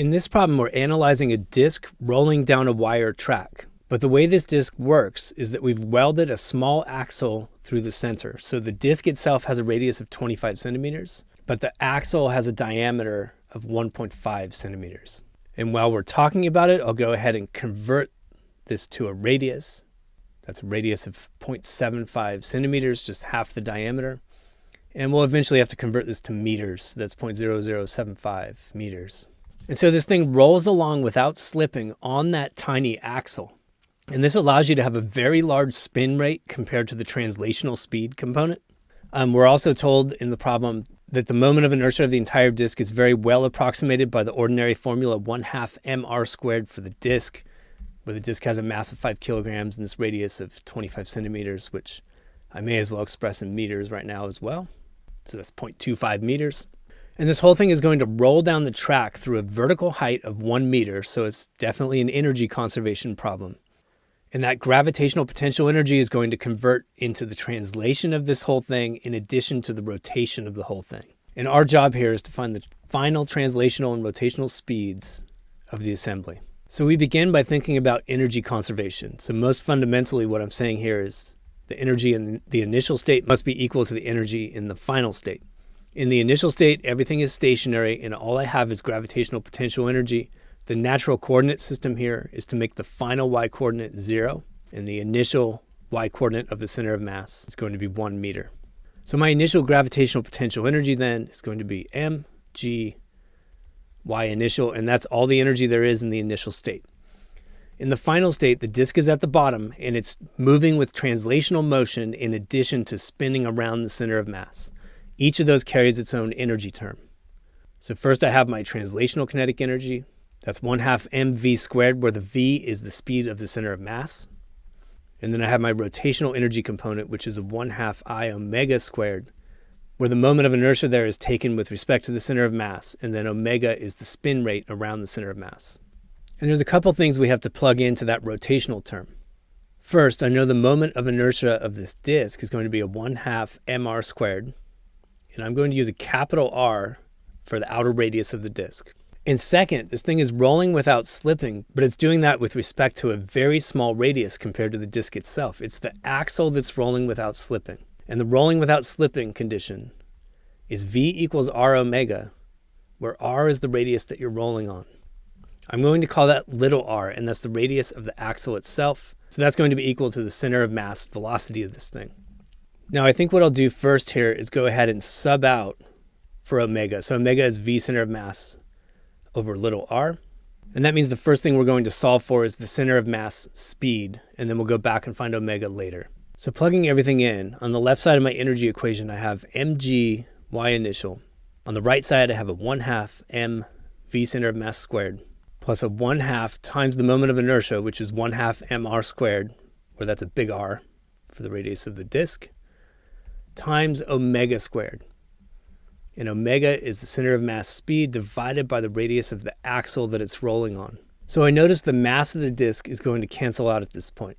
In this problem, we're analyzing a disk rolling down a wire track. But the way this disk works is that we've welded a small axle through the center. So the disk itself has a radius of 25 centimeters, but the axle has a diameter of 1.5 centimeters. And while we're talking about it, I'll go ahead and convert this to a radius. That's a radius of 0.75 centimeters, just half the diameter. And we'll eventually have to convert this to meters. That's 0.0075 meters. And so this thing rolls along without slipping on that tiny axle. And this allows you to have a very large spin rate compared to the translational speed component. We're also told in the problem that the moment of inertia of the entire disk is very well approximated by the ordinary formula 1/2 mr squared for the disk, where the disk has a mass of 5 kilograms and this radius of 25 centimeters, which I may as well express in meters right now as well. So that's 0.25 meters. And this whole thing is going to roll down the track through a vertical height of 1 meter, so it's definitely an energy conservation problem. And that gravitational potential energy is going to convert into the translation of this whole thing in addition to the rotation of the whole thing. And our job here is to find the final translational and rotational speeds of the assembly. So we begin by thinking about energy conservation. So most fundamentally, what I'm saying here is the energy in the initial state must be equal to the energy in the final state. In the initial state, everything is stationary and all I have is gravitational potential energy. The natural coordinate system here is to make the final y-coordinate 0, and the initial y-coordinate of the center of mass is going to be 1 meter. So my initial gravitational potential energy then is going to be mg y initial, and that's all the energy there is in the initial state. In the final state, the disk is at the bottom, and it's moving with translational motion in addition to spinning around the center of mass. Each of those carries its own energy term. So first I have my translational kinetic energy. That's 1/2 mv squared, where the v is the speed of the center of mass. And then I have my rotational energy component, which is a 1/2 I omega squared, where the moment of inertia there is taken with respect to the center of mass, and then omega is the spin rate around the center of mass. And there's a couple things we have to plug into that rotational term. First, I know the moment of inertia of this disk is going to be a 1/2 mr squared, and I'm going to use a capital R for the outer radius of the disk. And second, this thing is rolling without slipping, but it's doing that with respect to a very small radius compared to the disk itself. It's the axle that's rolling without slipping. And the rolling without slipping condition is V equals R omega, where R is the radius that you're rolling on. I'm going to call that little r, and that's the radius of the axle itself. So that's going to be equal to the center of mass velocity of this thing. Now I think what I'll do first here is go ahead and sub out for omega. So omega is V center of mass over little r. And that means the first thing we're going to solve for is the center of mass speed, and then we'll go back and find omega later. So plugging everything in, on the left side of my energy equation, I have mg y initial. On the right side, I have a 1/2 m v center of mass squared, plus a 1/2 times the moment of inertia, which is 1/2 mr squared, where that's a big R for the radius of the disk, times omega squared. And omega is the center of mass speed divided by the radius of the axle that it's rolling on. So I notice the mass of the disk is going to cancel out at this point.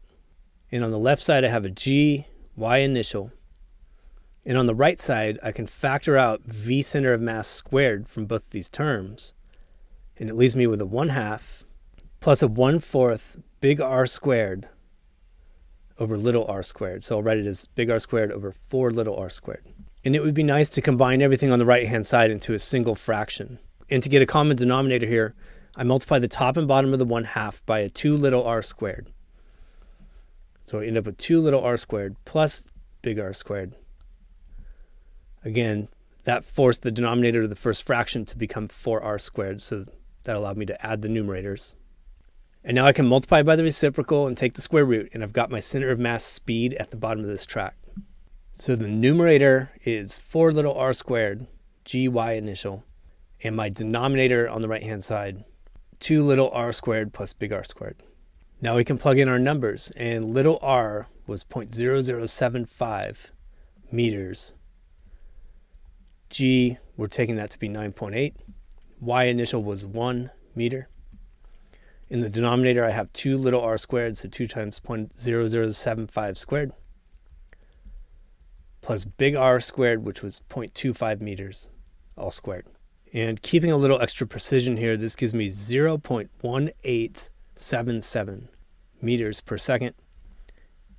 And on the left side, I have a g y initial. And on the right side, I can factor out v center of mass squared from both of these terms. And it leaves me with a 1/2 plus a 1/4 big R squared over little r squared. So I'll write it as big R squared over 4 little r squared. And it would be nice to combine everything on the right-hand side into a single fraction. And to get a common denominator here, I multiply the top and bottom of the 1/2 by a 2 little r squared. So I end up with 2 little r squared plus big R squared. Again, that forced the denominator of the first fraction to become 4r squared, so that allowed me to add the numerators. And now I can multiply by the reciprocal and take the square root, and I've got my center of mass speed at the bottom of this track. So the numerator is 4 little r squared, gy initial, and my denominator on the right-hand side, 2 little r squared plus big R squared. Now we can plug in our numbers, and little r was 0.0075 meters. G, we're taking that to be 9.8. Y initial was 1 meter. In the denominator, I have 2 little r squared, so 2 times 0.0075 squared, plus big R squared, which was 0.25 meters, all squared. And keeping a little extra precision here, this gives me 0.1877 meters per second.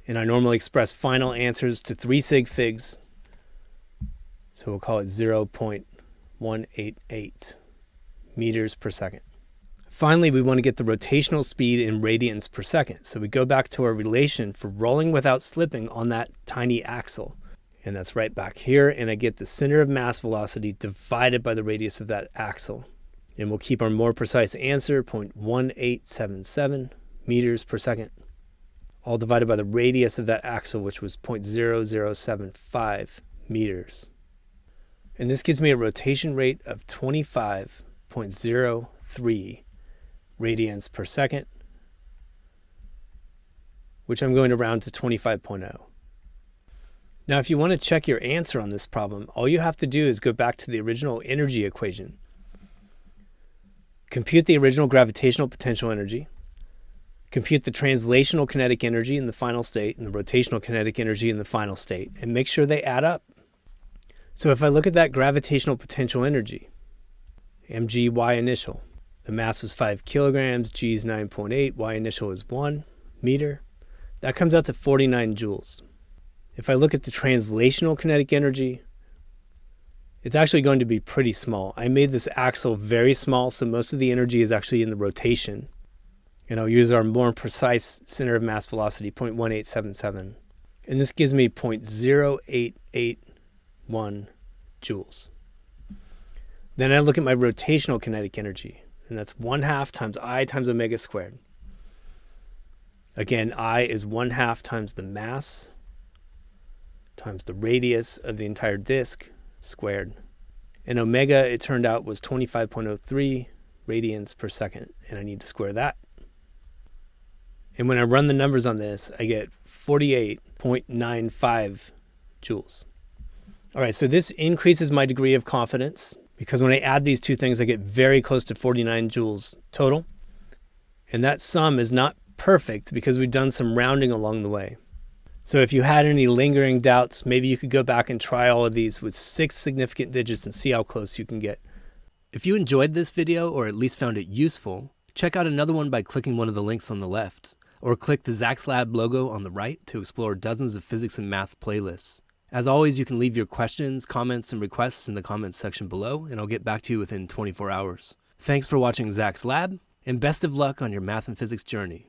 And I normally express final answers to 3 sig figs. So we'll call it 0.188 meters per second. Finally, we want to get the rotational speed in radians per second. So we go back to our relation for rolling without slipping on that tiny axle. And that's right back here. And I get the center of mass velocity divided by the radius of that axle. And we'll keep our more precise answer, 0.1877 meters per second, all divided by the radius of that axle, which was 0.0075 meters. And this gives me a rotation rate of 25.03 radians per second, which I'm going to round to 25.0. Now, if you want to check your answer on this problem, all you have to do is go back to the original energy equation, compute the original gravitational potential energy, compute the translational kinetic energy in the final state and the rotational kinetic energy in the final state, and make sure they add up. So if I look at that gravitational potential energy, mg y initial, the mass was 5 kilograms, g is 9.8, y initial is 1 meter. That comes out to 49 joules. If I look at the translational kinetic energy, it's actually going to be pretty small. I made this axle very small, so most of the energy is actually in the rotation. And I'll use our more precise center of mass velocity, 0.1877. And this gives me 0.0881 joules. Then I look at my rotational kinetic energy, and that's 1/2 times I times omega squared. Again, I is 1/2 times the mass times the radius of the entire disk squared. And omega, it turned out, was 25.03 radians per second, and I need to square that. And when I run the numbers on this, I get 48.95 joules. All right, so this increases my degree of confidence because when I add these two things, I get very close to 49 joules total. And that sum is not perfect because we've done some rounding along the way. So if you had any lingering doubts, maybe you could go back and try all of these with 6 significant digits and see how close you can get. If you enjoyed this video or at least found it useful, check out another one by clicking one of the links on the left, or click the Zach's Lab logo on the right to explore dozens of physics and math playlists. As always, you can leave your questions, comments, and requests in the comments section below, and I'll get back to you within 24 hours. Thanks for watching Zach's Lab, and best of luck on your math and physics journey.